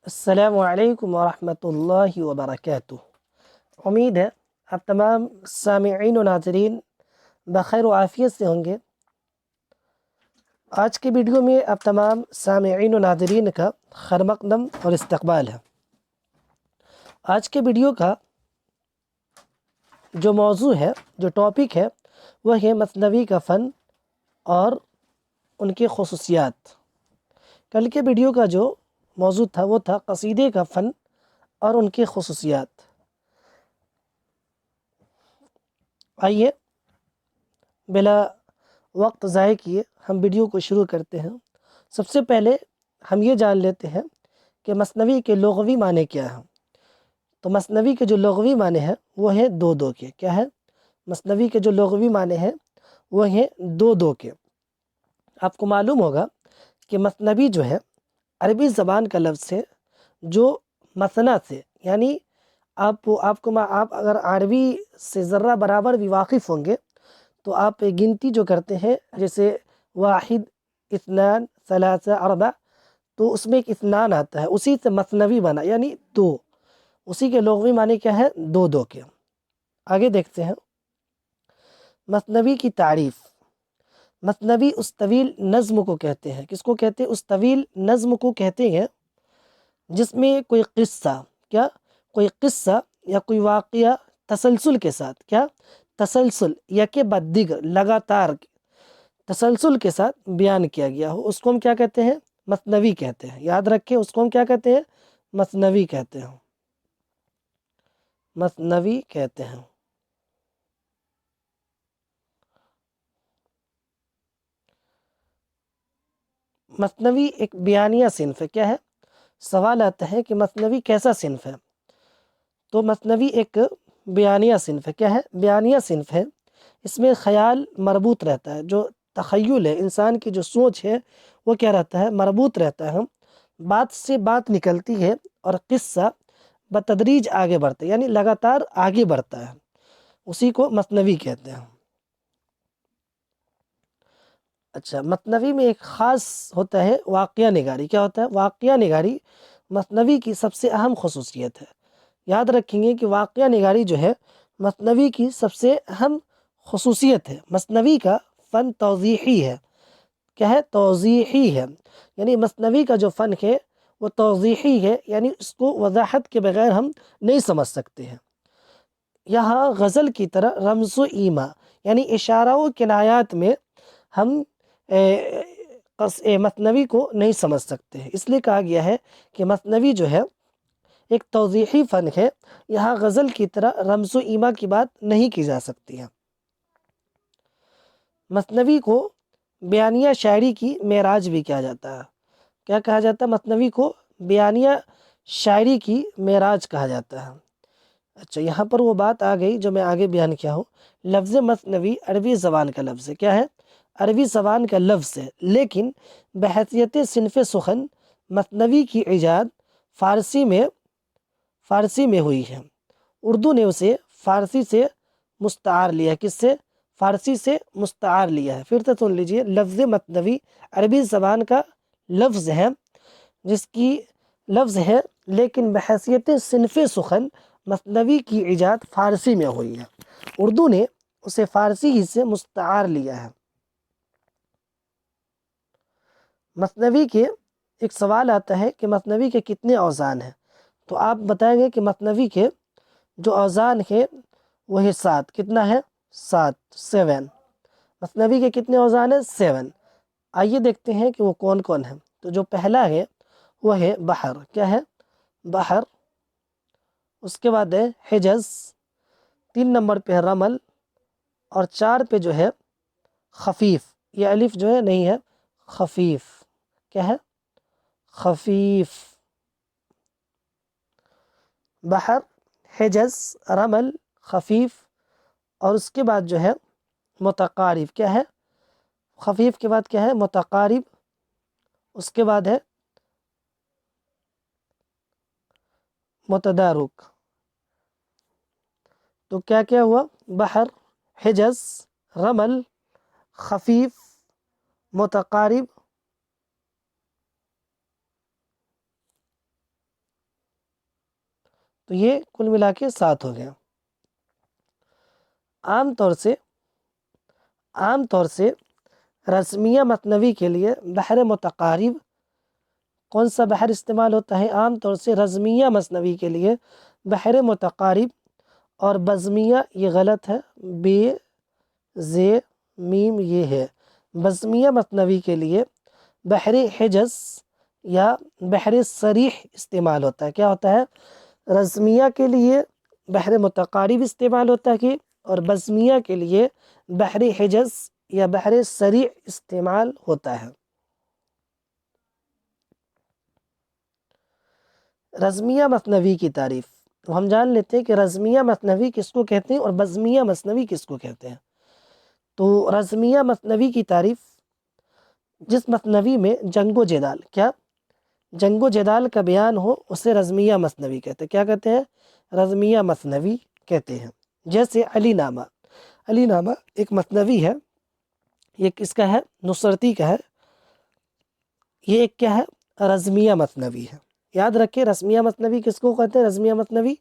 السلام علیکم ورحمۃ اللہ وبرکاتہ۔ امید ہے آپ تمام سامعین و ناظرین بخیر و عافیت سے ہوں گے۔ آج کے ویڈیو میں آپ تمام سامعین و ناظرین کا خیر مقدم اور استقبال ہے۔ آج کے ویڈیو کا جو موضوع ہے، جو ٹاپک ہے، وہ ہے مثنوی کا فن اور ان کی خصوصیات۔ کل کے ویڈیو کا جو موضوع تھا وہ تھا قصیدے کا فن اور ان کی خصوصیات۔ آئیے بلا وقت ضائع کیے ہم ویڈیو کو شروع کرتے ہیں۔ سب سے پہلے ہم یہ جان لیتے ہیں کہ مثنوی کے لغوی معنی کیا ہیں۔ تو مثنوی کے جو لغوی معنی ہیں وہ ہیں دو کے۔ کیا ہے؟ مثنوی کے جو لغوی معنی ہیں وہ ہیں دو کے۔ آپ کو معلوم ہوگا کہ مثنوی جو ہے عربی زبان کا لفظ ہے جو مثنا سے، یعنی آپ اگر عربی سے ذرہ برابر بھی واقف ہوں گے تو آپ گنتی جو کرتے ہیں جیسے واحد، اثنان، ثلاثہ، اربع، تو اس میں ایک اثنان آتا ہے، اسی سے مثنوی بنا، یعنی دو۔ اسی کے لغوی معنی کیا ہے؟ دو کے۔ آگے دیکھتے ہیں مثنوی کی تعریف۔ مثنوی اس طویل نظم کو کہتے ہیں۔ کس کو کہتے ہیں؟ اس طویل نظم کو کہتے ہیں جس میں کوئی قصہ، کوئی قصہ یا کوئی واقعہ تسلسل کے ساتھ، تسلسل یکے بعد دیگر، لگاتار تسلسل کے ساتھ بیان کیا گیا ہو، اس کو ہم کیا کہتے ہیں؟ مثنوی کہتے ہیں۔ یاد رکھیں، اس کو ہم کیا کہتے ہیں؟ مثنوی کہتے ہیں۔ مثنوی کہتے ہیں۔ مثنوی ایک بیانیہ صنف ہے۔ کیا ہے؟ سوال آتا ہے کہ مثنوی کیسا صنف ہے؟ تو مثنوی ایک بیانیہ صنف ہے۔ کیا ہے؟ بیانیہ صنف ہے۔ اس میں خیال مربوط رہتا ہے، جو تخیل ہے، انسان کی جو سوچ ہے وہ کیا رہتا ہے؟ مربوط رہتا ہے۔ بات سے بات نکلتی ہے اور قصہ بتدریج آگے بڑھتا ہے، یعنی لگاتار آگے بڑھتا ہے، اسی کو مثنوی کہتے ہیں۔ اچھا، مثنوی میں ایک خاص ہوتا ہے واقعہ نگاری۔ کیا ہوتا ہے؟ واقعہ نگاری مثنوی کی سب سے اہم خصوصیت ہے۔ یاد رکھیں گے کہ واقعہ نگاری جو ہے مثنوی کی سب سے اہم خصوصیت ہے۔ مثنوی کا فن توضیحی ہے۔ کیا ہے؟ توضیحی ہے، یعنی مثنوی کا جو فن ہے وہ توضیحی ہے، یعنی اس کو وضاحت کے بغیر ہم نہیں سمجھ سکتے ہیں۔ یہاں غزل کی طرح رمز و ایما، یعنی اشارہ و کنایات میں ہم مثنوی کو نہیں سمجھ سکتے ہیں۔ اس لیے کہا گیا ہے کہ مثنوی جو ہے ایک توضیحی فن ہے، یہاں غزل کی طرح رمز و ایما کی بات نہیں کی جا سکتی ہے۔ مثنوی کو بیانیہ شاعری کی معراج بھی کہا جاتا ہے۔ کیا کہا جاتا ہے؟ مثنوی کو بیانیہ شاعری کی معراج کہا جاتا ہے۔ اچھا، یہاں پر وہ بات آ گئی جو میں آگے بیان کیا ہوں۔ لفظ مثنوی عربی زبان کا لفظ ہے۔ کیا ہے؟ عربی زبان کا لفظ ہے، لیکن بحیثیت صنف سخن مثنوی کی ایجاد فارسی میں ہوئی ہے۔ اردو نے اسے فارسی سے مستعار لیا۔ کس سے؟ فارسی سے مستعار لیا ہے۔ پھر سے سن لیجئے، لفظ مثنوی عربی زبان کا لفظ ہے، لیکن بحیثیت صنف سخن مثنوی کی ایجاد فارسی میں ہوئی ہے۔ اردو نے اسے فارسی ہی سے مستعار لیا ہے۔ مثنوی کے ایک سوال آتا ہے کہ مثنوی کے کتنے اوزان ہیں؟ تو آپ بتائیں گے کہ مثنوی کے جو اوزان ہے وہ ہے 7۔ کتنا ہے؟ 7۔ مثنوی کے کتنے اوزان ہیں؟ 7۔ آئیے دیکھتے ہیں کہ وہ کون کون ہیں۔ تو جو پہلا ہے وہ ہے بحر۔ کیا ہے؟ بحر۔ اس کے بعد ہے حجز، 3 نمبر پہ ہے رمل، اور 4 پہ جو ہے خفیف۔ یہ الف جو ہے نہیں ہے، خفیف۔ کیا ہے؟ خفیف۔ بحر، حجز، رمل، خفیف، اور اس کے بعد جو ہے متقارب۔ کیا ہے؟ خفیف کے بعد کیا ہے؟ متقارب۔ اس کے بعد ہے متدارک۔ تو کیا کیا ہوا؟ بحر، حجز، رمل، خفیف، متقارب تو یہ کل ملا کے 7 ہو گیا۔ عام طور سے رزمیہ مثنوی کے لیے بحر متقارب، کون سا بحر استعمال ہوتا ہے؟ عام طور سے رزمیہ مثنوی کے لیے بحر متقارب، اور بزمیہ یہ غلط ہے، بے زے میم یہ ہے۔ بزمیہ مثنوی کے لیے بحر حجز یا بحر صریح استعمال ہوتا ہے۔ کیا ہوتا ہے؟ رزمیہ کے لیے بحر متقارب استعمال ہوتا ہے، اور بزمیہ کے لیے بحر حجز یا بحر صریح استعمال ہوتا ہے۔ رزمیہ مثنوی کی تعریف تو ہم جان لیتے ہیں کہ رزمیہ مثنوی کس کو کہتے ہیں اور بزمیہ مثنوی کس کو کہتے ہیں۔ تو رزمیہ مثنوی کی تعریف، جس مثنوی میں جنگ و جدال، کیا جنگ و جدال کا بیان ہو اسے رزمیہ مثنوی کہتے ہیں۔ کیا کہتے ہیں؟ رزمیہ مثنوی کہتے ہیں۔ جیسے علی نامہ، علی نامہ ایک مثنوی ہے، یہ کس کا ہے؟ نصرتی کا ہے۔ یہ ایک کیا ہے؟ رزمیہ مثنوی ہے۔ یاد رکھیں رزمیہ مثنوی کس کو کہتے ہیں؟ رزمیہ مثنوی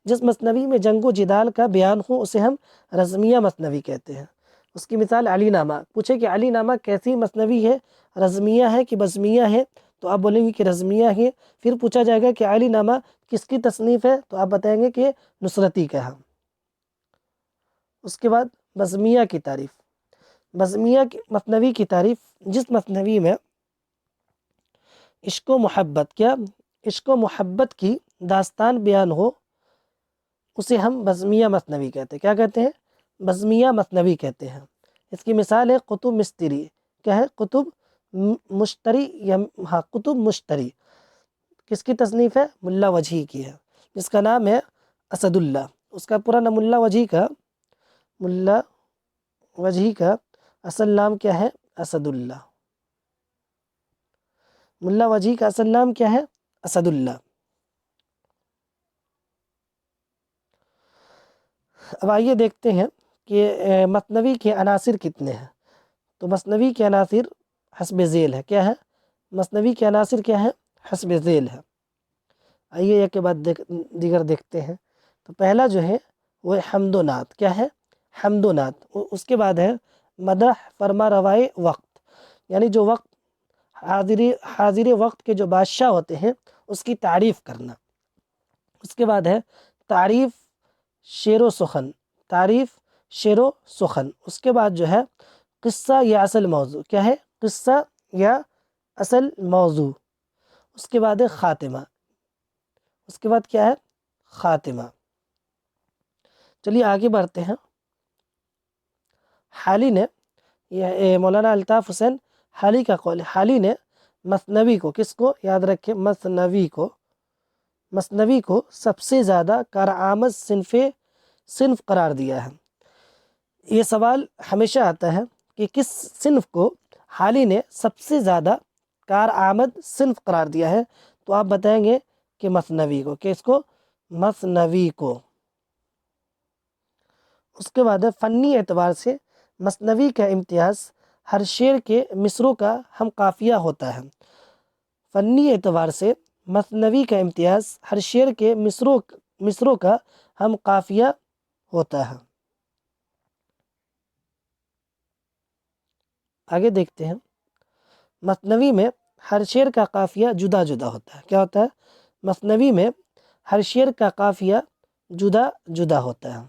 جس مثنوی میں جنگ و جدال کا بیان ہو اسے ہم رزمیہ مثنوی کہتے ہیں۔ اس کی مثال علی نامہ، پوچھے کہ علی نامہ کیسی مثنوی ہے، رزمیہ ہے کہ بزمیہ ہے؟ تو آپ بولیں گے کہ رزمیہ ہے۔ پھر پوچھا جائے گا کہ علی نامہ کس کی تصنیف ہے؟ تو آپ بتائیں گے کہ نصرتی کا ہے۔ اس کے بعد بزمیہ کی تعریف، بزمیہ مثنوی کی تعریف، جس مثنوی میں عشق و محبت، کیا عشق و محبت کی داستان بیان ہو اسے ہم بزمیہ مثنوی کہتے ہیں۔ کیا کہتے ہیں؟ بزمیہ مثنوی کہتے ہیں۔ اس کی مثال ہے قطب مستری، کیا ہے؟ قطب مشتری، یا ہاں قطب مشتری کس کی تصنیف ہے؟ ملا وجہی کی ہے، جس کا نام ہے اسد اللہ۔ اس کا پورا نام ملا وجہی کا اصل نام کیا ہے؟ اسد اللہ۔ ملا وجہی کا اصل نام کیا ہے؟ اسد اللہ۔ اب آئیے دیکھتے ہیں کہ مثنوی کے عناصر کتنے ہیں۔ تو مثنوی کے عناصر حسب ذیل ہے، کیا ہے؟ مثنوی کے عناصر کیا ہے؟ حسب ذیل ہے۔ آئیے ایک کے بعد دیگر دیکھتے ہیں۔ تو پہلا جو ہے وہ حمد و نعت، کیا ہے؟ حمد و نعت۔ اس کے بعد ہے مدح فرما روائے وقت، یعنی جو وقت حاضر وقت کے جو بادشاہ ہوتے ہیں اس کی تعریف کرنا۔ اس کے بعد ہے تعریف شعر و سخن، تعریف شعر و سخن۔ اس کے بعد جو ہے قصہ یا اصل موضوع، کیا ہے؟ قصہ یا اصل موضوع۔ اس کے بعد ہے خاتمہ، اس کے بعد کیا ہے؟ خاتمہ۔ چلیے آگے بڑھتے ہیں۔ حالی نے، یہ مولانا الطاف حسین حالی کا قول ہے، حالی نے مثنوی کو، کس کو؟ یاد رکھیں مثنوی کو سب سے زیادہ کارآمد صنف قرار دیا ہے۔ یہ سوال ہمیشہ آتا ہے کہ کس صنف کو حالی نے سب سے زیادہ کارآمد صنف قرار دیا ہے؟ تو آپ بتائیں گے کہ مثنوی کو۔ کس کو؟ مثنوی کو۔ اس کے بعد فنی اعتبار سے مثنوی کا امتیاز ہر شعر کے مصروں کا ہم قافیہ ہوتا ہے۔ فنی اعتبار سے مثنوی کا امتیاز ہر شعر کے مصروں کا ہم قافیہ ہوتا ہے۔ آگے دیکھتے ہیں۔ مثنوی میں ہر شعر کا قافیہ جدا جدا ہوتا ہے۔ کیا ہوتا ہے؟ مثنوی میں ہر شعر کا قافیہ جدا جدا ہوتا ہے۔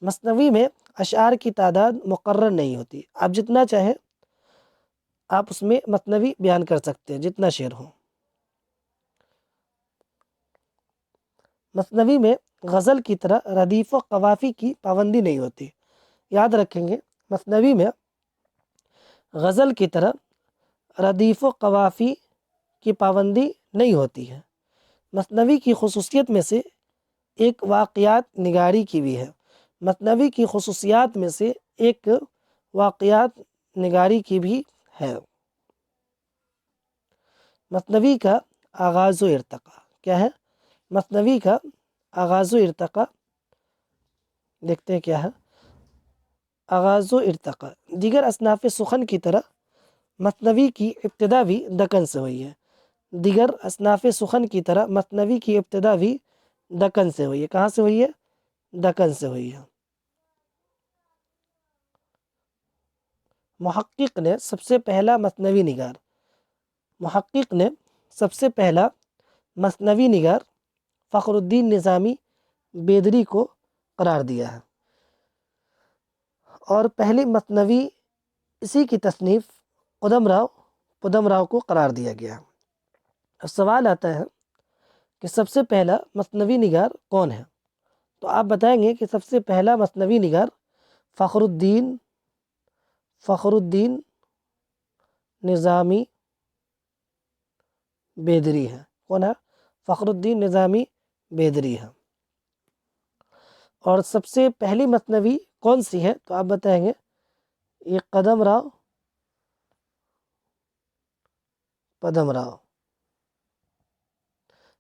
مثنوی میں اشعار کی تعداد مقرر نہیں ہوتی، آپ جتنا چاہیں آپ اس میں مثنوی بیان کر سکتے ہیں، جتنا شعر ہو۔ مثنوی میں غزل کی طرح ردیف و قوافی کی پابندی نہیں ہوتی۔ یاد رکھیں گے مثنوی میں غزل کی طرح ردیف و قوافی کی پابندی نہیں ہوتی ہے۔ مثنوی کی خصوصیت میں سے ایک واقعات نگاری کی بھی ہے، مثنوی کی خصوصیات میں سے ایک واقعات نگاری کی بھی ہے۔ مثنوی کا آغاز و ارتقاء، کیا ہے؟ مثنوی کا آغاز و ارتقاء دیکھتے ہیں کیا ہے؟ آغاز و ارتقاء دیگر اصناف سخن کی طرح مثنوی کی ابتدا بھی دکن سے ہوئی ہے۔ دیگر اصناف سخن کی طرح مثنوی کی ابتدا بھی دکن سے ہوئی ہے. کہاں سے ہوئی ہے؟ دکن سے ہوئی ہے. محقق نے سب سے پہلا مثنوی نگار، محقق نے سب سے پہلا مثنوی نگار فخر الدین نظامی بیدری کو قرار دیا ہے، اور پہلی مثنوی اسی کی تصنیف پدم راؤ کو قرار دیا گیا. اب سوال آتا ہے کہ سب سے پہلا مثنوی نگار کون ہے؟ تو آپ بتائیں گے کہ سب سے پہلا مثنوی نگار فخر الدین نظامی بیدری ہے. کون ہے؟ فخر الدین نظامی بیدری ہے. اور سب سے پہلی مثنوی کون سی ہے؟ تو آپ بتائیں گے یہ پدم راؤ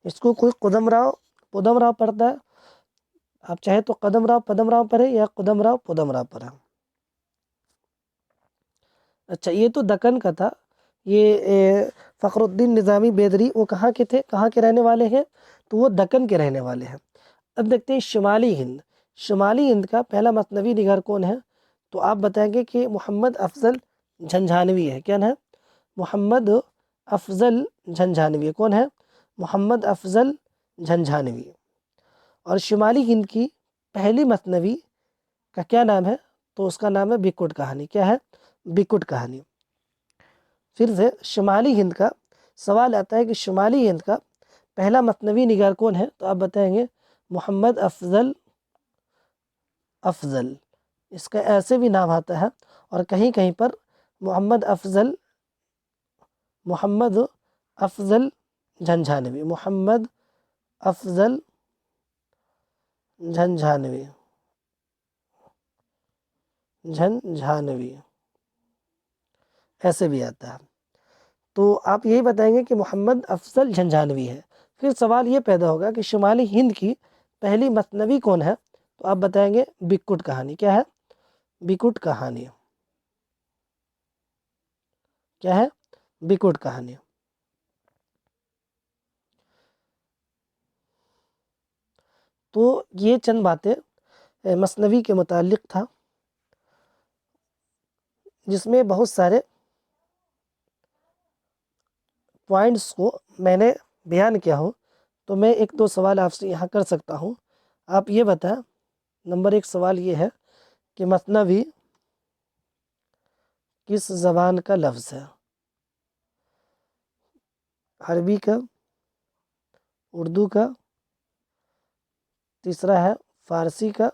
اس کو کوئی پدم راؤ پڑھتا ہے، آپ چاہے تو پدم راؤ پڑھے یا پدم راؤ پڑھے. اچھا، یہ تو دکن کا تھا. یہ فخر الدین نظامی بیدری وہ کہاں کے تھے، کہاں کے رہنے والے ہیں؟ تو وہ دکن کے رہنے والے ہیں. اب دیکھتے ہیں شمالی ہند کا پہلا مثنوی نگار کون ہے؟ تو آپ بتائیں گے کہ محمد افضل جھنجھانوی ہے. کیا ہے؟ محمد افضل جھنجھانوی. کون ہے؟ محمد افضل جھنجھانوی. اور شمالی ہند کی پہلی مثنوی کا کیا نام ہے؟ تو اس کا نام ہے بیکوٹ کہانی. کیا ہے؟ بیکوٹ کہانی. پھر سے شمالی ہند کا سوال آتا ہے کہ شمالی ہند کا پہلا مثنوی نگار کون ہے؟ تو آپ بتائیں گے محمد افضل. اس کا ایسے بھی نام آتا ہے، اور کہیں کہیں پر محمد افضل جھنجھانوی. محمد افضل جھنجھانوی ایسے بھی آتا ہے. تو آپ یہی بتائیں گے کہ محمد افضل جھنجھانوی ہے. پھر سوال یہ پیدا ہوگا کہ شمالی ہند کی پہلی مثنوی کون ہے؟ تو آپ بتائیں گے بیکوٹ کہانی. کیا ہے؟ بیکوٹ کہانی. کیا ہے؟ بیکوٹ کہانی. تو یہ چند باتیں مثنوی کے متعلق تھا، جس میں بہت سارے پوائنٹس کو میں نے بیان کیا ہوں. تو میں ایک دو سوال آپ سے یہاں کر سکتا ہوں. آپ یہ بتائیں، نمبر ایک سوال یہ ہے کہ مثنوی کس زبان کا لفظ ہے؟ عربی کا، اردو کا، تیسرا ہے فارسی کا،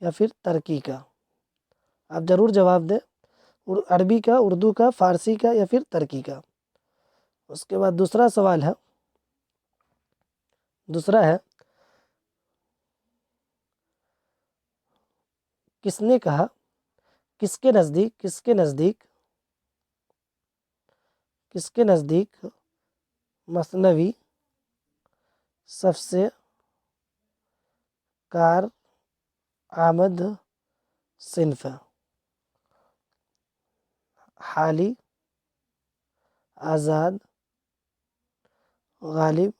یا پھر ترکی کا؟ آپ ضرور جواب دیں. عربی کا، اردو کا، فارسی کا، یا پھر ترکی کا؟ اس کے بعد دوسرا سوال ہے، کس نے کہا، کس کے نزدیک مثنوی سب سے کارآمد صنف ہے؟ حالی، آزاد، غالب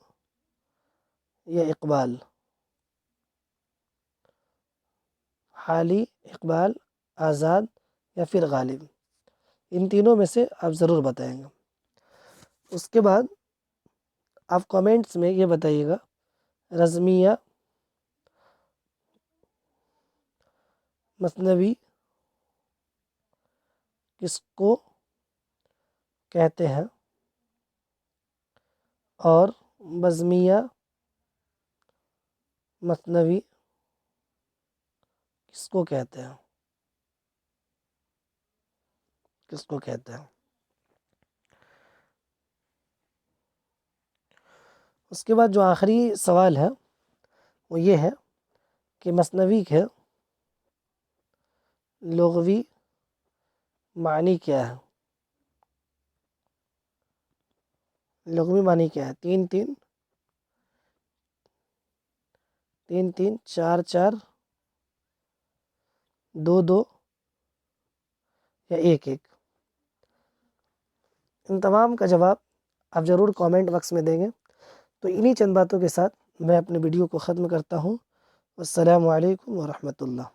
یا اقبال؟ حالی، اقبال، آزاد یا پھر غالب؟ ان تینوں میں سے آپ ضرور بتائیں گے. اس کے بعد آپ کامنٹس میں یہ بتائیے گا رزمیہ مثنوی کس کو کہتے ہیں، اور بزمیہ مثنوی کس کو کہتے ہیں؟ اس کے بعد جو آخری سوال ہے وہ یہ ہے کہ مثنوی کے لغوی معنی کیا ہے؟ لغوی معنی کیا ہے؟ تین، چار، دو یا ایک. ان تمام کا جواب آپ ضرور کامنٹ باکس میں دیں گے. تو انہی چند باتوں کے ساتھ میں اپنے ویڈیو کو ختم کرتا ہوں۔ السلام علیکم ورحمۃ اللہ۔